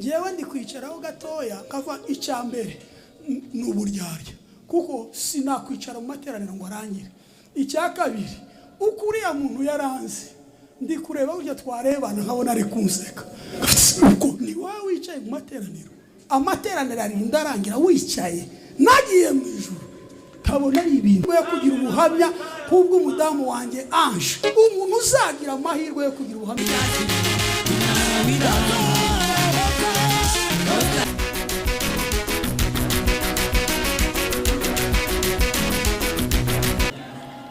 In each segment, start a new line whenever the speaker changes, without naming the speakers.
Jewe ndi kwicaraho gatoya kava icyambere n'uburyarya kuko sinakwicara mu materaniro ngo arangire. Icya kabiri ukuriya muntu yaranze ndi kureba ujya twarebana nkabona ari kunseka uko ni wawe wicaye mu materaniro amateraniro ari ndarangira wicaye nagiye mu ijuru kabona ari ibintu yo kugira ubuhamya kubwo umudamu wanjye Ange umuntu uzagira amahirwe yo kugira ubuhamya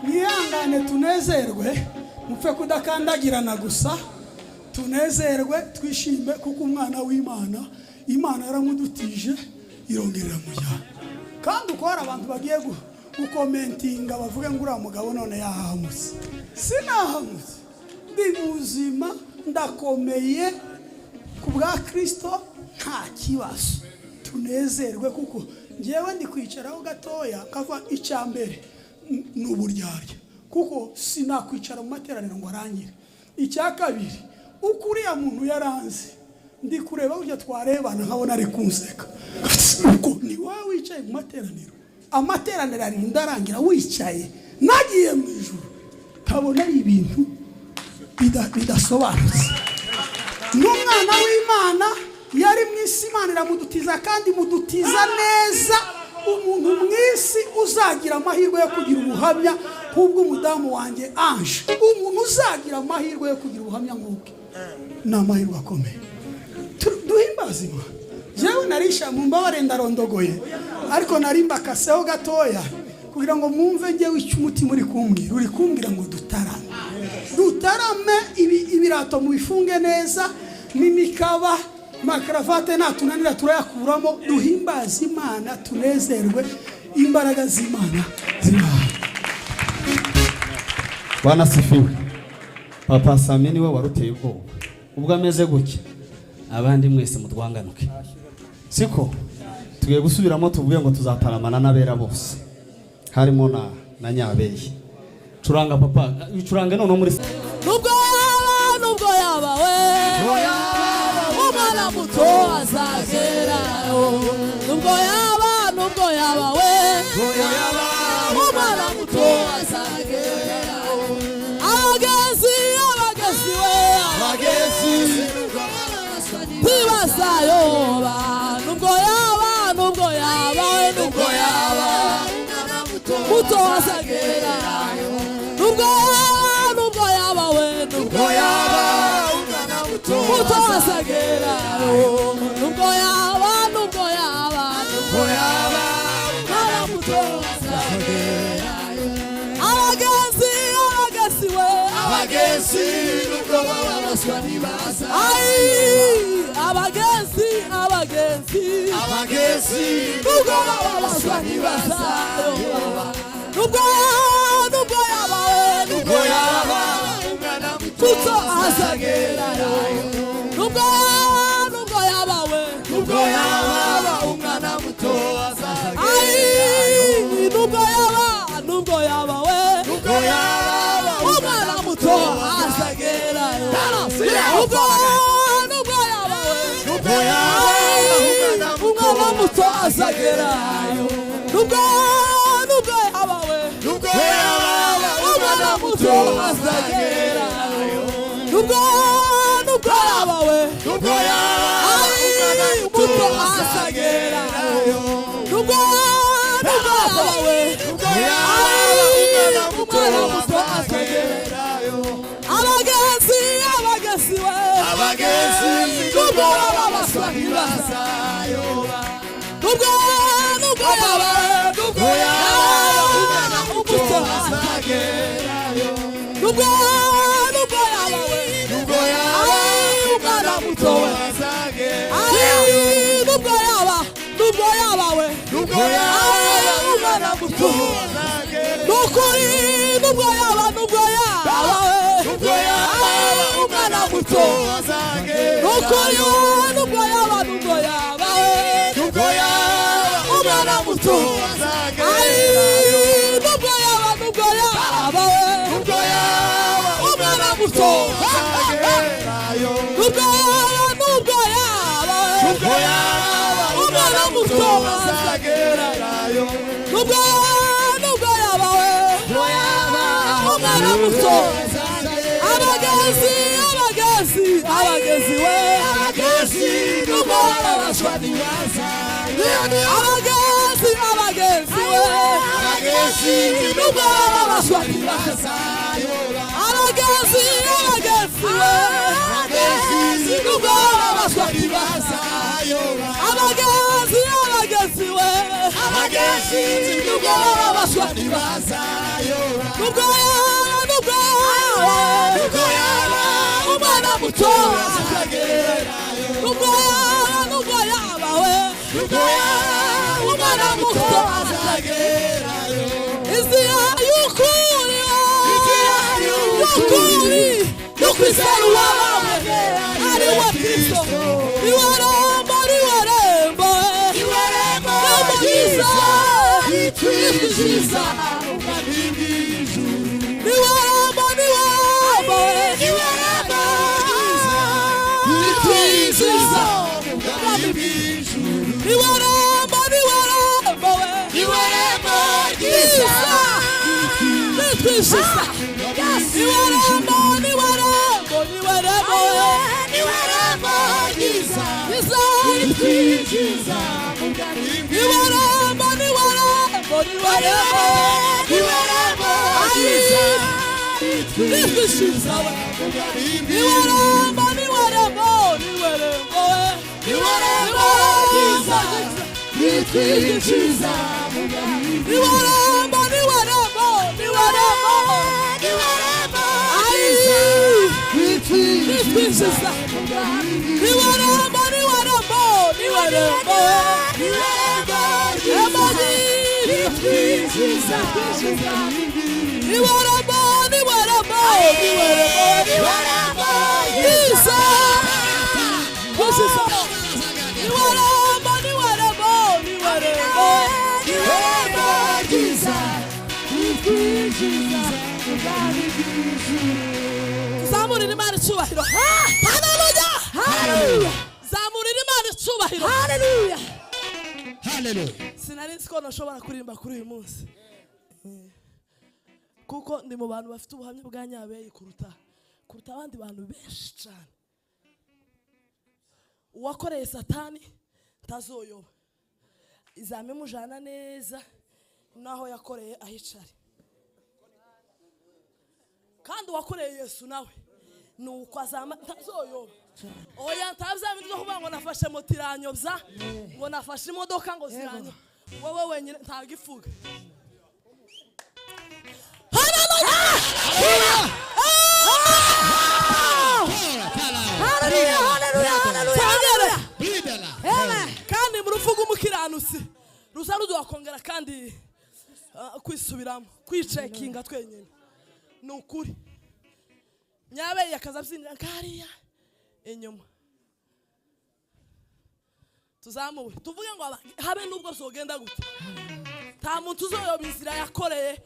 niyangane tunezerwe mupfe kudakandagirana gusa tunezerwe twishime kuko umwana w'Imana Imana yaramudutije irongerera mujyana kandi uko hari abantu bagiye gukomentinga bavuge ngo uriya mugabo none yahamutse sinahamutse ndi muzima ndakomeye ku bwa Kristo nta kibazo tunezerwe kuko ngewe ndi kwicaraho gatoya kava icyambere n'uburyarya kuko sinakwicara mu materaniro ngo arangire. Icya kabiri ukuriya muntu yaranze ndi kureba ujya twarebana nkabona ari kunseka uko ni wawe wicaye mu materaniro amateraniro ari ndarangira wicaye nagiye mu ijuru kabona ari ibintu bidasobanutse. N'umwana w'Imana yari mu isi Imana iramudutiza kandi mudutiza neza umuntu mwisi uzagira amahirwe yo kugira ubuhamya kubwo umudamu wanjye Ange umuntu uzagira amahirwe yo kugira ubuhamya nk'ubwe n'amahirwe akomeye duhimbaza Imana. Jewe narisha mu mbabare ndarondogoye ariko narimba kaseho gatoya kugira ngo mwumve ngewe icyo umutima uri kumbwira ngo dutarame ibirato mu bifunge neza n'imikaba makaravate natunanira turayakuramo duhimbaza Imana tunezerwe imbaraga z'Imana z'Imana.
Bwana sifiwe. Papa Sami niwe waruteye ubwoba ubwo ameze gutya abandi mwese mutwanganuke siko tugiye gusubiramo tuvuye ngo tuzataramana n'abera bose harimo na Nyabeyi. Curanga papa ucurange none muri
nubwo yaba we umwana muto azagera nubwo yaba we umwana muto azagera abagezi we bibasayoba nubwo yaba muto azagera nubwo yaba we muto azagera nubwo yaba muto azagera abagezi nubwo babaswa nibaza abagezi nubwo babaswa nibaza nubwo yaba umwana muto azagera nubwo yaba umwana muto azagera nubwo yaba umwana muto azagera nubwo umwana muto azagera nubwo yaba umwana muto azagera nubwo yaba muto azagera nubwo umwana muto azagera abagezi nubwo babaswa ntibaza nubwo yaba umwana muto azagera nubwo yaba umwana muto azagera nubwo yaba umwana muto nukuri nubwo yaba umwana muto nukuri nubwo yaba umwana muto nubwo yaba umwana muto nubwo yaba nubwo yaba umwana muto azagerayo nubwo yaba we umwana muto abagezi we abagezi nubwo babashwa ntibazayo abagezi we abagezi nubwo babashwa ntibazayo abagezi we abagezi nubwo babashwa ntibazayo abagezi we abagezi nubwo babashwa ntibazayo nubwo yaba umwana muto azagerayo nubwo yaba we umwana muto azagerayo inzira y'ukuri n'ukwizera uwawe ari we Kristo niwe rembo ryiza ritwijiza ubwami bw'ijuru niwe rembo ritwijiza ubwami bw'ijuru niwe rembo ryiza ritwijiza niwe rembo ryiza ritwijiza niwe rembo ritwijiza zamurira Imana icyubahiro haleluya zamurira Imana icyubahiro haleluya sinari nzi ko nashobora kuririmba kuri uyu munsi kuko ndi mu bantu bafite ubuhamya bwa Nyabeyi kuruta abandi bantu benshi cyane. Uwakoreye Satani ntazoyoba, izame mujana neza naho yakoreye ahicari, kandi uwakoreye Yesu nawe nuko azama ntazoyoba. Oya ntabyaminze zo kuvuga ngo nafashe moto iranyobya, ngo nafashe imodoka ngo ziranyo, wowe wenyine ntagifuga. Kandi muruvuga umukiranutsi ruza rudakongera kandi kwisubiramo kwicekinga twenyine nukuri. Nyabeyi akazabyinira kariya inyuma tuzamuwe tuvuge ngo habe nubwo zogenda gute, nta muntu uzoyoba inzira yakoreye,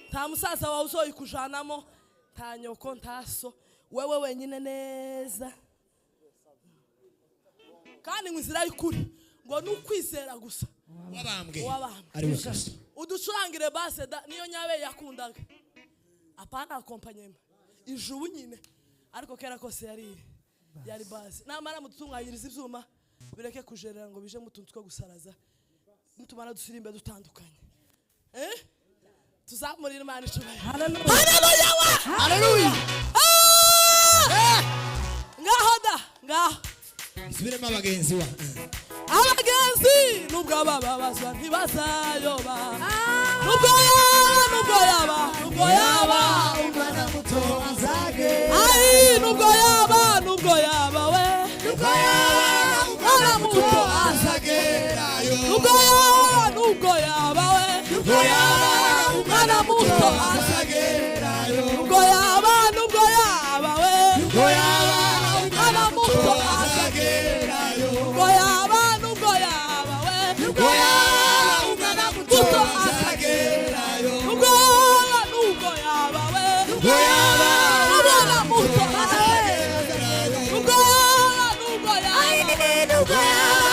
nta musaza wawe uzoyikujanamo, nta nyoko nta so, wewe wenyine neza. Kandi inzira y'ukuri ngo nukwizera gusa wabambwe ari wese uducurangire base niyo Nyabeyi yakundaga, apana akompanyema ijubu nyine, ariko kera kose yari base. Namara mutunganyiriza ivyuma bireke kujerera ngo bije mutuntu two gusaraza, mutumara dusirimbe dutandukanye. Tuzamurira Imana icubahiro. Haleluya, haleluya. Ngaho
Isubiremo abagenzi wa
abagenzi nubwo bababazwa ntibazayoba, nubwo yaba
umwana muto azage,
ai nubwo yaba we, nubwo yaba umwana muto
azagerayo,
nubwo yaba we, umwana muto azagerayo, nubwo yaba we, umwana muto azagerayo, nubwo yaba umwana muto azagerayo, nubwo yaba we, umwana muto azagerayo, nubwo yaba
yawe nubwo yaba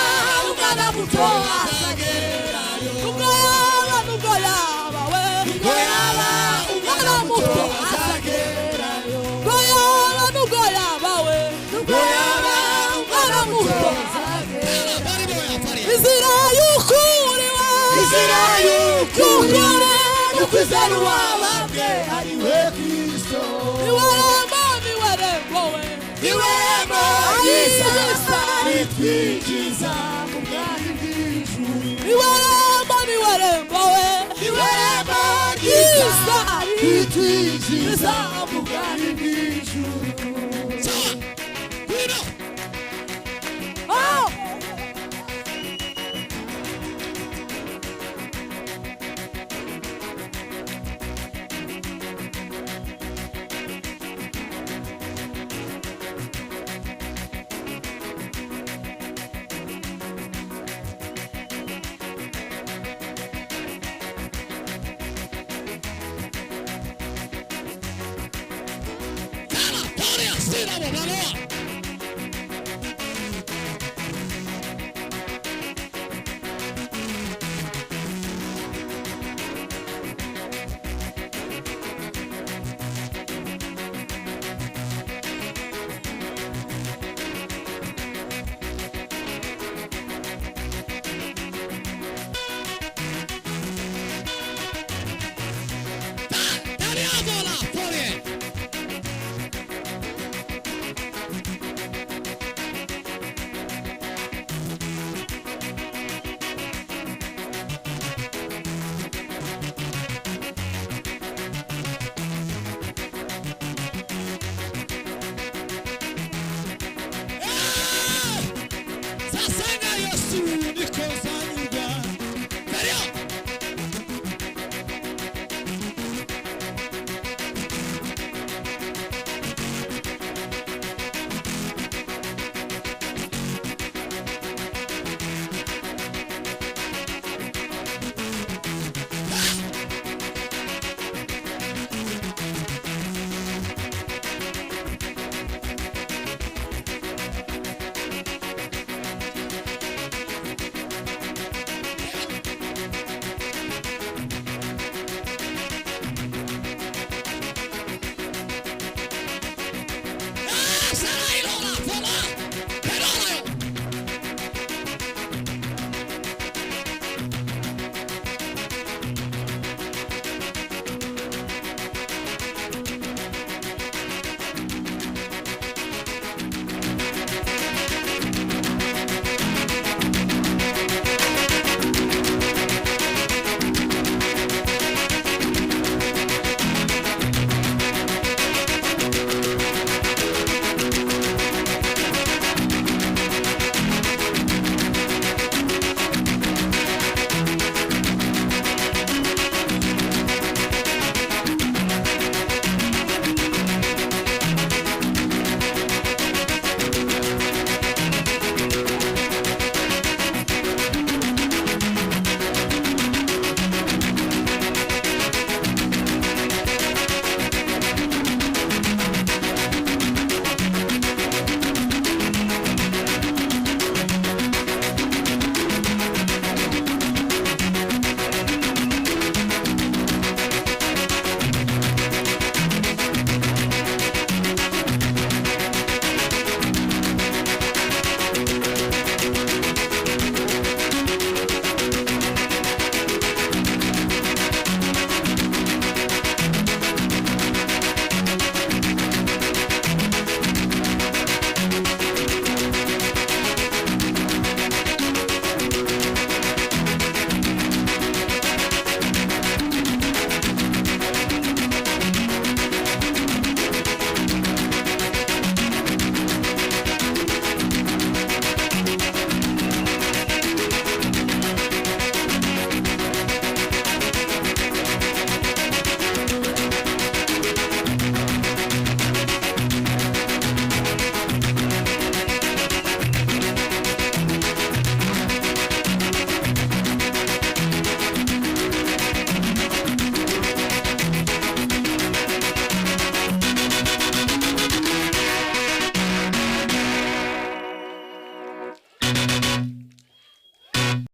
umwana muto azagerayo nubwo yaba we nubwo yaba umwana muto azagerayo nubwo yaba we nubwo yaba umwana muto azagerayo inzira y'ukuri we inzira y'ukuri n'ukwizera uwabambwe ari we Kristo niwe rembo we niwe rembo y'isa ritwinjiza mu bwami bw'ijuru niwe rembo we niwe rembo y'isa ritwinjiza mu bwami bw'ijuru.